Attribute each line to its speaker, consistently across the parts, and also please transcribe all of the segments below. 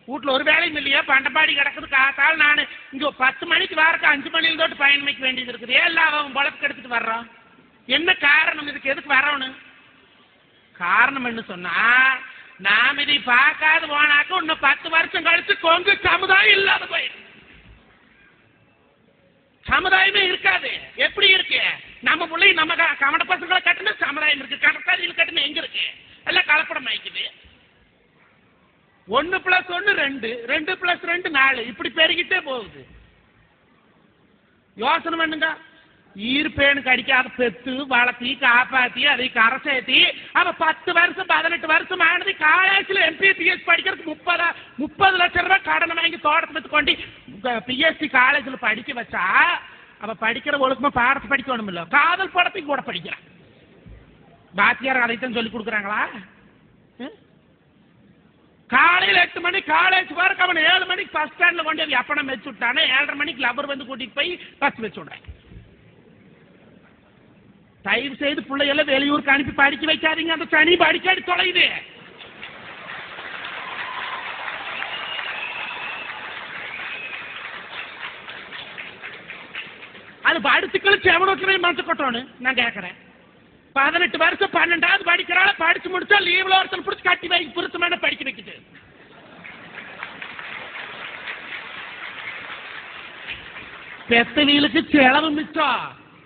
Speaker 1: வீட்டில் ஒரு வேலையும் இல்லையா, பண்டப்பாடி கிடக்குது. காத்தால் நான் இங்கே 10 மணிக்கு வாரக்கு 5 மணியில் தொட்டு பயணமைக்க வேண்டியது இருக்குது. எல்லாம் அவன் பொழப்புக்கு எடுத்துட்டு வர்றான். என்ன காரணம்? இதுக்கு எதுக்கு வரணும்? காரணம் என்ன சொன்னா, நாம் இதை பார்க்காது போனாக்க இன்னும் 10 வருஷம் கழிச்சு கொங்கு சமுதாயம் இல்லாத போயிடும். சமுதாயமே இருக்காது. எப்படி இருக்கு? நம்ம பிள்ளை நம்ம கவன பசங்களை கட்டுன சமுதாயம் இருக்கு, கடற்கரையில் கட்டுன எங்க இருக்கு? எல்லாம் கலப்படம் ஆயிக்குது. 1+1 2, 2+2 4, இப்படி பெருகிட்டே போகுது. யோசனை பண்ணுங்க. ஈர்ப்பேனுக்கு அடிக்காத பெத்து வளர்த்தி காப்பாத்தி அதை கரை சேர்த்தி அவன் 10 வருஷம் 18 வருஷம் ஆனது காலேஜில் MPBS படிக்கிறதுக்கு 30 லட்சம் ரூபாய் கடனை வாங்கி தோட்டத்தை வச்சு கொண்டு PSC காலேஜில் படிக்க வச்சா அவன் படிக்கிற ஒழுக்கமா பாடத்தை படிக்கணும் இல்லை, காதல் படத்தையும் கூட படிக்கிறான். பாத்தியார் அதைத்தான் சொல்லி கொடுக்குறாங்களா? காலையில் 8 மணி காலேஜ் வரைக்கும் அவன் 7 மணிக்கு பஸ் ஸ்டாண்ட்ல கொண்டு எப்பனை வச்சு விட்டானே, 7:30 மணிக்கு லவர் வந்து கூட்டிட்டு போய் பஸ் வச்சு விடுறேன். தயவு செய்து பிள்ளைகளை வெளியூருக்கு அனுப்பி படிக்க வைக்காதீங்க. அந்த சனி படிக்காடி தொலையுது. அது படிச்சுக்களும் செவனுக்கு மனசு கொட்டோன்னு நான் கேட்கறேன். 18 வருஷம் 12வது படிக்கிறாள், படிச்சு முடிச்சா லீவ்ல ஒருத்தன் பிடிச்சி கட்டி வைக்க புருத்தமான படிக்க வைக்குது. பெத்த வீலுக்கு செலவு மிச்சம்,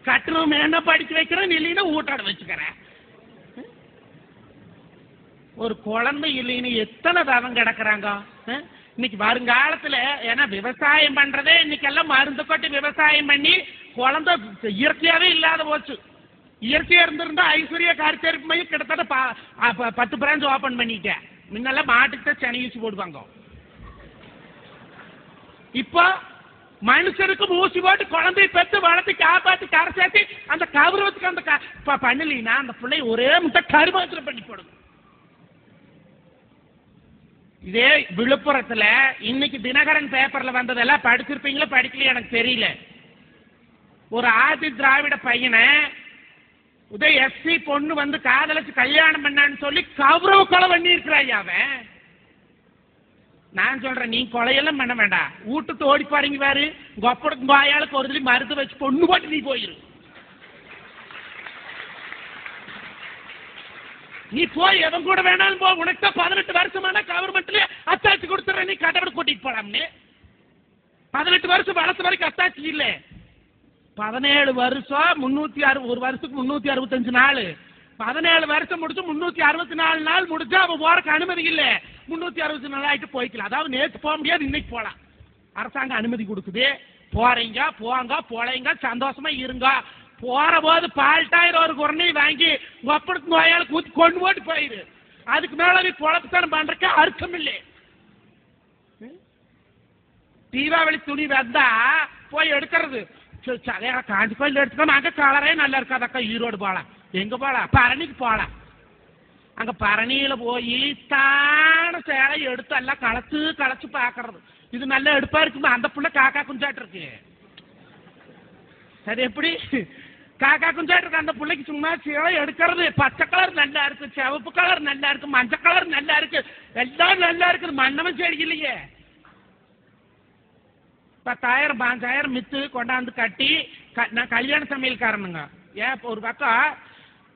Speaker 1: கட்டணம் என்ன படிக்க வைக்கிறேன், இல்லைன்னா ஊட்டாட வச்சுக்கிறேன். ஒரு குழந்தை இல்லைன்னு எத்தனை தவம் கிடக்குறாங்க இன்னைக்கு வருங்காலத்துல. ஏன்னா விவசாயம் பண்றதே இன்னைக்கெல்லாம் மருந்து கொட்டி விவசாயம் பண்ணி குழந்தை இயற்கையாவே இல்லாத போச்சு. இயற்கையா இருந்திருந்தா ஐஸ்வர்யா காரிச்சரிப்பு மையம் கிட்டத்தட்ட 10 பிரான்ச் ஓபன் பண்ணிட்டேன். முன்னெல்லாம் மாட்டுக்கு சனி ஊசி போடுவாங்க. இப்போ மனுஷனுக்கு ஊசி போட்டு குழந்தைய பெற்று வளர்த்து காப்பாத்தி கரை சேர்த்து அந்த கௌரவத்துக்கு அந்த பண்ணலீங்கன்னா அந்த பிள்ளை ஒரே முட்டை கருமாத்திரம் பண்ணி போடுது. இதே விழுப்புரத்துல இன்னைக்கு தினகரன் பேப்பர்ல வந்ததெல்லாம் படிச்சிருப்பீங்களா படிக்கலையா எனக்கு தெரியல. ஒரு ஆதி திராவிட பையனை உதய SC பொண்ணு வந்து காதலிச்சு கல்யாணம் பண்ணான்னு சொல்லி கௌரவ கொலை பண்ணி இருக்கிறாய். அவன் நான் சொல்றேன், நீ கொலையெல்லாம் பண்ண வேண்டாம், வீட்டுக்கு ஓடி பாருங்க பாரு, கொப்படுக்கு வாயாளுக்கு ஒரு மருந்து வச்சு பொண்ணு போட்டு நீ போயிரு. நீ போய் எவன் கூட வேணாலும் போ, உனக்கு தான் 18 வருஷமான கவர்மெண்ட்ல அத்தாச்சி கொடுத்துற, நீ கடவுள் கூட்டிட்டு போலாம்னு. 18 வருஷம் வளர்த்த வரைக்கும் அத்தாச்சி இல்ல. 17 வருஷம் 360, ஒரு வருஷத்துக்கு 365 நாள். 17 வருஷம் முடிச்சு 364 நாள் முடிஞ்சா அவன் போறக்கு அனுமதி இல்ல. 360 நாள் ஆயிட்டு போய்க்கலாம். அதாவது நேற்று போக முடியாது, இன்னைக்கு போலாம். அரசாங்கம் அனுமதி கொடுக்குது. போறீங்க போங்க, போலைங்க, சந்தோஷமா இருங்க. போற போது பால்டாயிரம் ஒரு குரணை வாங்கி ஒப்பனுக்கு நோயாளி கூத்தி கொண்டு போட்டு போயிரு. அதுக்கு மேல நீ பொழப்புத்தனம் பண்றக்க அர்த்தம் இல்லை. தீபாவளி துணி வந்தா போய் எடுக்கிறது. காஞ்சி கோயில் எடுத்துக்கணும். அங்க கலரே நல்லா இருக்காதக்கா. ஈரோடு போலாம். எங்க போலாம்? பரணிக்கு போலாம். அங்க பரணியில போய் தான சேலை எடுத்து எல்லாம் களைச்சு பாக்குறது. இது நல்லா எடுப்பா இருக்குமா? அந்த புள்ள காக்கா குஞ்சாட்டு இருக்கு. சரி, எப்படி காக்கா குஞ்சாட்டு இருக்கு அந்த பிள்ளைக்கு? சும்மா சேலை எடுக்கிறது. பச்சை கலர் நல்லா இருக்கு, சிவப்பு கலர் நல்லா இருக்கு, மஞ்சள் கலர் நல்லா இருக்கு, எல்லாம் நல்லா இருக்குது. மன்னவன் செடி இல்லையே. 10,000 5,000 மித்து கொண்டாந்து கட்டி நான் கல்யாண சமையல்காரனுங்க. ஏன் ஒரு பக்கம்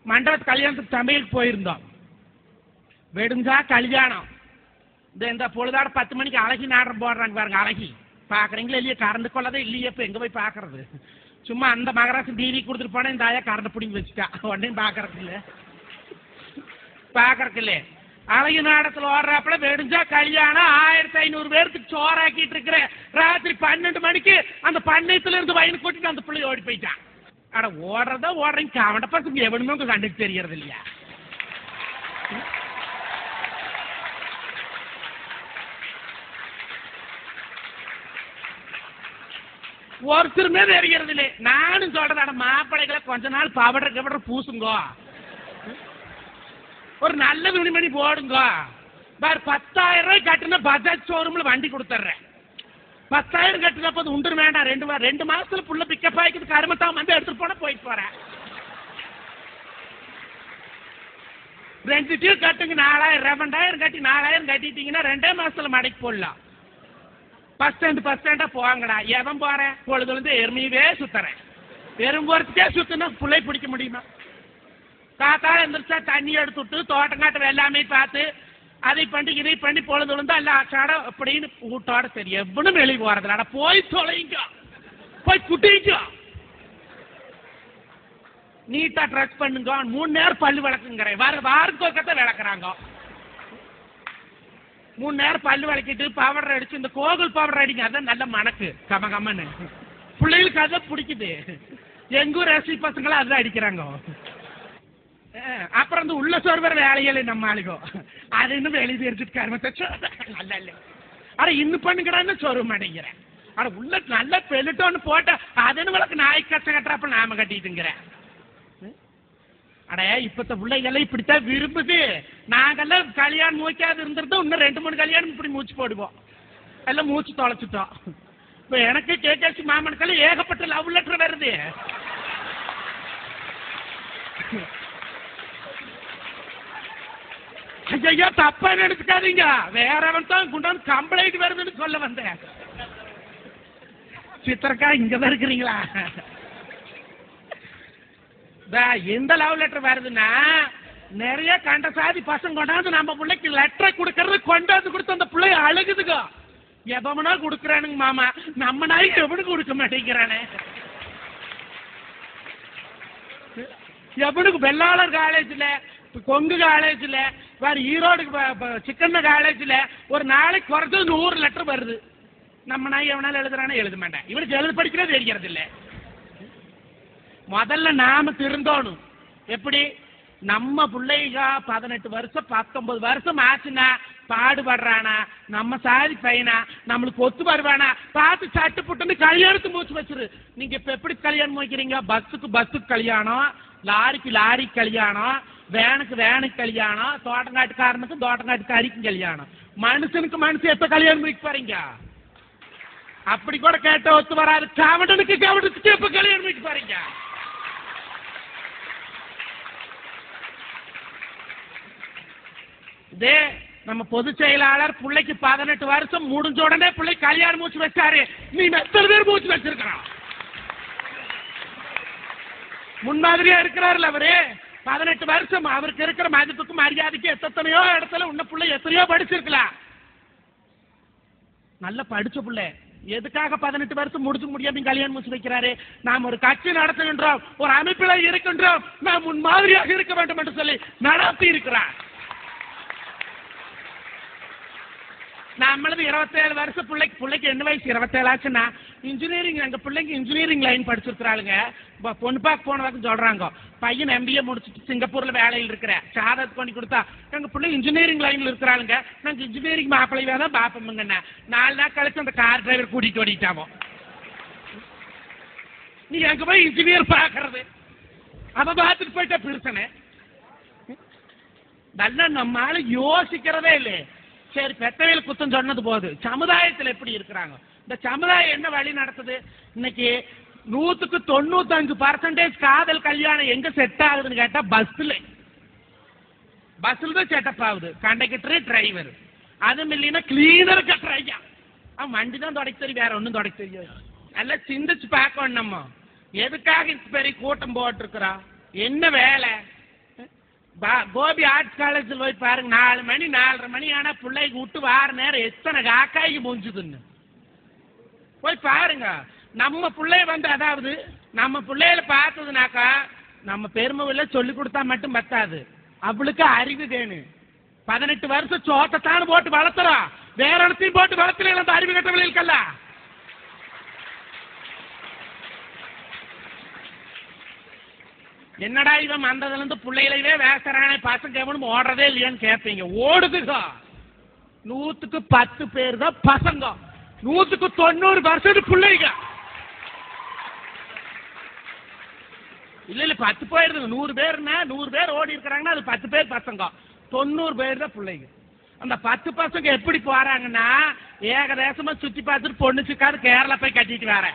Speaker 1: மண்டபத்து கல்யாணத்துக்கு சமையலுக்கு போயிருந்தோம். வெடுஞ்சா கல்யாணம். இந்த பொழுதாட 10 மணிக்கு அழகி நாடகம் போடுறாங்க பாருங்க. அழகி பாக்குறீங்களா இல்லையா? கரண்ட் கொள்ளதே இல்லையே. இப்ப எங்க போய் பாக்குறது? சும்மா அந்த மகராசி டிவி கொடுத்துட்டு போனா இந்த ஆயா கரண்ட் பிடிங்கி வச்சுட்டா. உடனே பாக்குறதுக்கு இல்ல. அழகி நாடகத்துல ஓடுறாப்புல வெடிஞ்சா கல்யாணம் 1500 பேருக்கு சோறாக்கிட்டு இருக்கிற ராத்திரி 12 மணிக்கு அந்த பண்ணையத்துல இருந்து வயனு கூட்டிட்டு அந்த பிள்ளை ஓடி போயிட்டான். அட ஓடுறதா ஓடுறீங்க, கவன பசங்க எவனுமே உங்க கண்டுக்கு தெரியறது இல்லையா? ஒருத்தருமே தெரிகிறது இல்லை. நானும் சொல்றதாட மாப்பிள்ளைகளை கொஞ்ச நாள் பவடர் பூசுங்கோ, ஒரு நல்ல துணிமணி போடுங்க. வேற 10,000 ரூபாய் கட்டின பஜாஜ் ஷோரூம்ல வண்டி கொடுத்துட்றேன். 10,000 கட்டின போது உண்டு வேண்டாம். 2 மாசத்துல புள்ள பிக்கப் ஆகிக்குது. கருமத்தான் வந்து எடுத்துட்டு போனா போயிட்டு போறேன். ரெண்டுத்தையும் கட்டுங்க 4000 2000 கட்டி 4000 கட்டிட்டீங்கன்னா 2 மாசத்துல மடைக்கு போடலாம். பஸ் ஸ்டாண்டா போவாங்கடா. எவன் போறேன் பொழுது வந்து எருமையவே சுத்துறேன். எறும்போறதுக்கே சுத்தினா பிள்ளை பிடிக்க முடியுமா? காத்தால எந்திரிச்சா தண்ணி எடுத்துட்டு தோட்டங்காட்ட எல்லாமே பார்த்து அதை பண்ணி இதை பண்ணி பொழுது விழுந்தா எல்லாம் ஆச்சாட அப்படின்னு வீட்டோட சரி எவனும் வெளியே போறதுலடா. போய் தொலைங்க, போய் குட்டிங்க, நீட்டா ட்ரெஸ் பண்ணுங்க. 3 நேரம் பல்லு விளக்குங்கிறேன். வாரத்துக்கத்தை விளக்குறாங்க. 3 நேரம் பல்லு விளக்கிட்டு பவுடர் அடிச்சு இந்த கோகுல் பவுடர் அடிங்க. அதான் நல்ல மணக்கு கமகமன்னு. பிள்ளைகளுக்கு அதான் பிடிக்குது. எங்கூர் ரசி பசங்களும் அதுதான் அடிக்கிறாங்க. அப்புறம் இந்த உள்ள சோறுவர் வேலையில நம்ம ஆளுகோ அது இன்னும் வெளியே தெரிஞ்சுட்டு கருமத்தை நல்லா இல்லை. அட இன்னும் பண்ணுங்கடான்னு சோறு மாட்டேங்கிறேன். அட உள்ள நல்லா பெல்லிட்டோன்னு போட்ட அதுன்னு விளக்கு நாய்க்கு கஷ்டம் கட்டுறப்ப நாம கட்டிட்டுங்கிறேன். அட இப்பத்த பிள்ளைகள்லாம் இப்படித்தான் விரும்புது. நாங்கெல்லாம் கல்யாணம் மூக்காது இருந்திருந்தோம். இன்னும் 2-3 கல்யாணம் இப்படி மூச்சு போடுவோம். எல்லாம் மூச்சு தொலைச்சிட்டோம். இப்ப எனக்கு கேட்காச்சு மாமனுக்கெல்லாம் ஏகப்பட்ட லவ் லெட்டர் வருது. ஐயா தப்பா நினைச்சுக்காதீங்க. வேறவன் தான் குண்டான் கம்ப்ளைண்ட் வருதுன்னு சொல்ல வந்தேன். சித்திரக்கா இங்கதான் இருக்கிறீங்களா? எந்த லவ் லெட்டர் வருதுன்னா நிறைய கண்ட சாதி பசங்க கொண்டாந்து நம்ம பிள்ளைக்கு லெட்டரை கொடுக்கறது கொண்டாந்து கொடுத்து அந்த பிள்ளை அழுகுதுங்க. எவனா கொடுக்குறானுங்க மாமா, நம்ம நாய்க்கு எவனு கொடுக்க மாட்டேங்கிறானே. எவனுக்கு வெள்ளாளர் காலேஜ்ல, கொங்கு காலேஜ்ல, வேற ஈரோடு சிக்கன் காலேஜ்ல ஒரு நாளைக்கு குறைஞ்சது 100 லெட்டர் வருது. நம்ம நாய் எவனால எழுதுறானே எழுத மாட்டேன். இவனுக்கு எழுத படிக்கிறது தெரிகிறது இல்லை. முதல்ல நாம திருந்தோணும். எப்படி? நம்ம பிள்ளைங்க 18 வருஷம் 19 வருஷம் ஆச்சுன்னா பாடுபடுறானா, நம்ம சாதி பையனா, நம்மளுக்கு ஒத்து வருவானா பார்த்து சட்டு புட்டுன்னு கல்யாணத்து மூச்சு வச்சிரு. நீங்க இப்ப எப்படி கல்யாணம் வைக்கிறீங்க? பஸ்ஸுக்கு கல்யாணம், லாரிக்கு கல்யாணம், வேனுக்கு கல்யாணம், தோட்டங்காட்டுக்காரனுக்கு தோட்டங்காட்டுக்காரிக்கும் கல்யாணம். மனுஷனுக்கு எப்ப கல்யாணம் வைக்க போறீங்க? அப்படி கூட கேட்ட ஒத்து வராது. கவடனுக்கு எப்ப கல்யாணம் வைக்க போறீங்க? இதே நம்ம பொதுச் செயலாளர் பிள்ளைக்கு 18 வருஷம் முடிஞ்ச உடனே பிள்ளை கல்யாணம் மூச்சு வச்சாரு. நீ எத்தனை பேர் மூச்சு வச்சிருக்கிறான்? முன்மாதிரியா இருக்கிறாருல அவரு. 18 வருஷம் அவருக்கு இருக்கிற மதிப்புக்கு மரியாதைக்கு எத்தனையோ இடத்துல உன்ன பிள்ளை எத்தனையோ படிச்சிருக்கலாம். நல்ல படிச்ச பிள்ளை எதுக்காக 18 வருஷம் முடிச்சு முடியாம கல்யாணம் மூச்சு வைக்கிறாரு? நாம் ஒரு கட்சி நடத்துகின்றோம், ஒரு அமைப்பில் இருக்கின்றோம், நாம் முன்மாதிரியாக இருக்க வேண்டும் என்று சொல்லி நடத்தி இருக்கிறார். நம்மளது 27 வருஷம் பிள்ளைக்கு என்ன வயசு? 27 ஆச்சுன்னா இன்ஜினியரிங். எங்க பிள்ளைங்க இன்ஜினியரிங் லைன் படிச்சிருக்கிறாளுங்க. பொண்ணு பார்க்க போனதாக்கும் சொல்றாங்க. பையன் MBA முடிச்சுட்டு சிங்கப்பூர்ல வேலையில் இருக்கிற சாதத்தை கொண்டு கொடுத்தா எங்க பிள்ளை இன்ஜினியரிங் லைன்ல இருக்கிறாளுங்க. நாங்க இன்ஜினியரிங் மாப்பிள்ளையா தான் பாப்போமுங்க. 4 நாள் கழிச்சு அந்த கார் டிரைவர் கூட்டிட்டு ஓடிட்டாமோ. நீ எங்க போய் இன்ஜினியர் பாக்குறது? அவ பார்த்துட்டு போயிட்டா பிரச்சனை. நல்லா நம்மளால யோசிக்கிறதே இல்லை. சரி, பெத்தவையில் குத்தம் சொன்னது போது சமுதாயத்தில் எப்படி இருக்கிறாங்க? இந்த சமுதாயம் என்ன வழி நடத்துது? இன்னைக்கு 100க்கு 95% காதல் கல்யாணம் எங்க செட் ஆகுதுன்னு கேட்டா பஸ்ல தான் செட்டப் ஆகுது. கண்டக்டர், டிரைவர், அதுவும் இல்லைன்னா கிளீனர் கட்டுறாங்க. அவன் வண்டி தான் தொடக்க தெரியும், வேற ஒன்றும் தொடக்க தெரியாது. நல்லா சிந்திச்சு பார்க்கணும். நம்ம எதுக்காக பெரிய கூட்டம் போட்டு இருக்கிறோம்? என்ன வேலை? கோபி ஆர்ட்ஸ் காலேஜில் போய் பாருங்க. 4 மணி 4:30 மணி ஆனா பிள்ளைக்கு விட்டு வார நேரம் எத்தனை காக்காய்க்கு முடிஞ்சுதுன்னு போய் பாருங்க. நம்ம பிள்ளைய அதாவது நம்ம பிள்ளையில பார்த்ததுனாக்கா நம்ம பெருமையில சொல்லி கொடுத்தா மட்டும் பத்தாது, அவளுக்கு அறிவு வேணும். 18 வருஷம் சோட்டத்தானு போட்டு வளர்த்துறோம், வேற இடத்தையும் போட்டு வளர்த்துல அந்த அறிவு கட்டவில்லை இருக்கல்ல. என்னடா இவன் வந்ததுல இருந்து பிள்ளைகளே வேசறானே, பசங்க எவனும் ஓடுறதே இல்லையான்னு கேட்பீங்க. ஓடுதுங்க. 100க்கு 10 பேர் தான் பசங்க, 100க்கு 90% பிள்ளைங்க. இல்ல 10 போயிருதுங்க. 100 பேர்னா 100 பேர் ஓடி இருக்கிறாங்கன்னா அது 10 பேர் பசங்க, 90 பேர் தான் பிள்ளைங்க. அந்த 10 பசங்க எப்படி போறாங்கன்னா ஏகதேசமா சுத்தி பார்த்துட்டு பொண்ணு சிக்காது கேரளா போய் கட்டிட்டு வர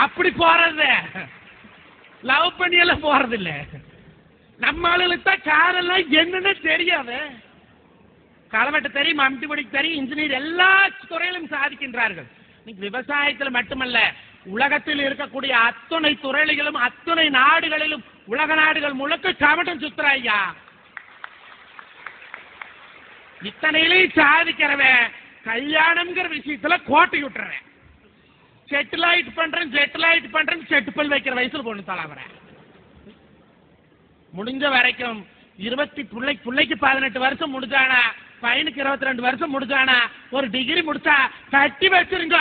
Speaker 1: அப்படி போறது. லவ் பண்ணி எல்லாம் போறது இல்ல. நம்ம ஆளுகளுக்கு தான் காரெல்லாம் என்னன்னு தெரியாது. களவெட்டு தெரியும், அம்பிபடி தெரியும், இன்ஜினியர் எல்லா துறையிலும் சாதிக்கின்றார்கள். விவசாயத்தில் மட்டுமல்ல, உலகத்தில் இருக்கக்கூடிய அத்துணை துறைகளிலும் அத்துணை நாடுகளிலும் உலக நாடுகள் முழுக்க கவட்டம் சுத்துறாய்யா. இத்தனையிலையும் சாதிக்கிறவன் கல்யாணம்ங்கிற விஷயத்துல கோட்டை விட்டுறேன். செட்டிலாயிட் பண்றேன் செட்டுப்பல் வைக்கிற வயசுல பொண்ணு தலாவறேன். முடிஞ்ச வரைக்கும் 20 பிள்ளைக்கு 18 வருஷம் முடிஞ்சானா, பையனுக்கு 22 வருஷம் முடிஞ்சானா, ஒரு டிகிரி முடிச்சா கட்டி வச்சிருங்க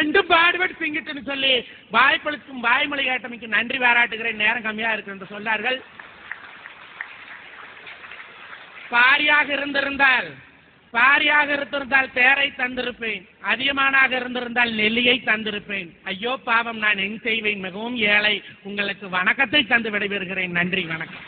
Speaker 1: எண்டு பாடுபட்டு திங்கிட்டுன்னு சொல்லி வாய்ப்பளிக்கும் வாய்மொழி கேட்டமைக்கு நன்றி பாராட்டுகிறேன். நேரம் கம்மியா இருக்கு என்று சொன்னார்கள். பாரியாக இருந்திருந்தால் தேரை தந்திருப்பேன், அதிகமானாக இருந்திருந்தால் நெல்லியை தந்திருப்பேன். ஐயோ பாவம், நான் எங் செய்வேன், மிகவும் ஏழை. உங்களுக்கு வணக்கத்தை தந்து விடைபெறுகிறேன். நன்றி, வணக்கம்.